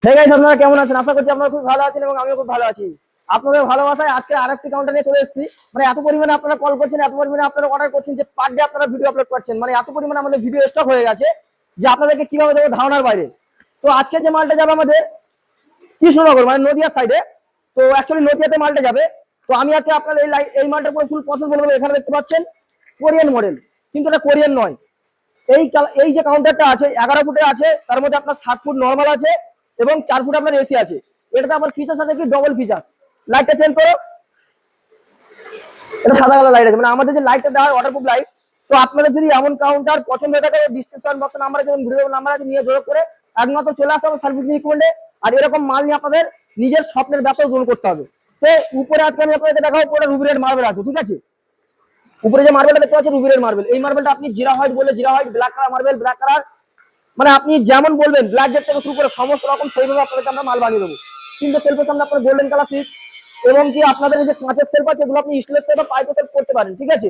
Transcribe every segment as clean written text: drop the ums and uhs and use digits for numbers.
Hey guys, আপনারা কেমন আছেন? আশা করছি আপনারা খুব ভালো আছেন এবং আমিও খুব ভালো আছি। আপনাদের ভালোবাসায় আজকে আরেকটি কাউন্টার নিয়ে চলে এসেছি। মানে এত পরিমাণে আপনারা কল করছেন, এত পরিমাণে আপনারা অর্ডার করছেন যে পার ডে আপনারা ভিডিও আপলোড করছেন। মানে এত পরিমাণে আমাদের ভিডিও স্টক হয়ে গেছে যে আপনাদেরকে কিভাবে দেবো ধারণার বাইরে। তো আজকে যে মালটা যাবে আমাদের কৃষ্ণনগর মানে নদিয়া সাইডে, তো অ্যাকচুয়ালি নদিয়াতে মালটা যাবে। তো আমি আজকে আপনাদের এই মালটার পুরো ফুল প্রসেস বলে দেবো। এখানে দেখতে পাচ্ছেন কোরিয়ান মডেল, কিন্তু এটা কোরিয়ান নয়। এই যে কাউন্টারটা আছে 11 ফুটে আছে, তার মধ্যে আপনার 7 ফুট নর্মাল আছে এবং 4 ফুট আপনার এসি আছে। এটাতে আবার ফিচার্স আছে কি ডবল ফিচার্স। লাইটটা চেঞ্জ করো, এটা সাদা কালার লাইট আছে, মানে আমাদের যে লাইটটা দেওয়া হয় ওয়াটারপ্রুফ লাইট। তো আপনাদের যদি এমন কাউন্টার পছন্দ হয়ে থাকে, ডিসক্রিপশন বক্সে নাম্বার আছে এবং ভিডিও নাম্বার আছে, নিয়ে যোগাযোগ করে একমাত্র চলে আসতে হবে সার্ভিস রিকমেন্ডে। আর এরকম মাল নিয়ে আপনাদের নিজের স্বপ্নের ব্যবসা গ্রহণ করতে হবে। তো উপরে আজকে আমি আপনাদের দেখাবো পুরো রুবি রেড মার্বেল আছে, ঠিক আছে। উপরে যে মার্বেলটা দেখতে পাচ্ছেন রুবি রেড মার্বেল, এই মার্বেলটা আপনি জিরা হোয়াইট বলে জিরা white, black colour marble black colour, মানে আপনি যেমন বলবেন ব্ল্যাক জেট থেকে শুরু করে সমস্ত রকম সেইভাবে আপনাদেরকে আমরা মাল বানিয়ে দেবো। কিন্তু সেলফের সামনে আপনার গোল্ডেন কালার সিট এবং কি আপনাদের যে কাঁচের সেলফ আছে এগুলো আপনি স্টিলের সেলফ বা পাইপের সেলফ করতে পারেন, ঠিক আছে।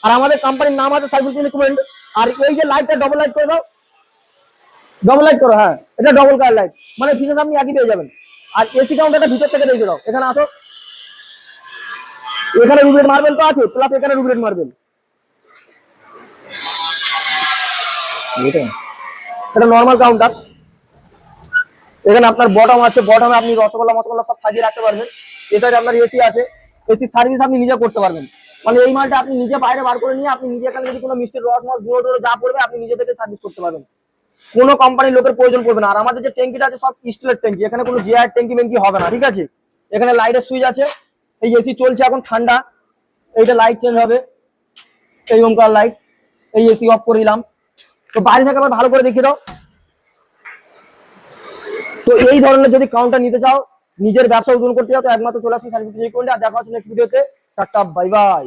আর আমাদের কোম্পানির নাম আছে সার্ভিস রিকমেন্ড। আর এই যে লাইটটা ডবল লাইট করে দাও, ডবল লাইট করো, হ্যাঁ এটা ডবল কালার লাইট, মানে ফিচার্স আপনি একই পেয়ে যাবেন। আর এসি কাউন্টারটা ভিতর থেকে দেখে দাও, এখানে আসো, এখানে রুবিরেড মার্বেল তো আছে, প্লাস এখানে রুবিরেড মার্বেল। এটা নর্মাল কাউন্টার, এখানে আপনার বটম আছে, বটমে আপনি রসগোল্লা মসগোল্লা সব সাজিয়ে রাখতে পারবেন। এটাতে আপনার এসি আছে, এসি সার্ভিস আপনি নিজে করতে পারবেন। মানে এই মালটা আপনি নিজে বাইরে বার করে নিয়ে আপনি নিজে এখানে যদি কোনো মিষ্টির রস মস গুঁড়ো টুড়ো যা পড়বে আপনি নিজে থেকে সার্ভিস করতে পারবেন। কোনো কোম্পানির লোকের প্রয়োজন পড়বে না। আর আমাদের যে ট্যাঙ্কিটা আছে সব স্টিলের ট্যাঙ্কি, এখানে কোনো জিআর ট্যাঙ্কি ব্যাঙ্কি হবে না, ঠিক আছে। এখানে লাইটের সুইচ আছে, এই এসি চলছে এখন ঠান্ডা, এইটা লাইট চেঞ্জ হবে, এই ওমকার লাইট, এই এসি অফ করে দিলাম। তো বাইরে থেকে আবার ভালো করে দেখিয়ে দাও। তো এই ধরনের যদি কাউন্টার নিতে চাও, নিজের ব্যবসা উদ্বোধন করতে চাও, তো একমাত্র চলে আসুন সার্ভিস রিকমেন্ডে। আর দেখা হচ্ছে নেক্সট ভিডিওতে। Tata, bye bye.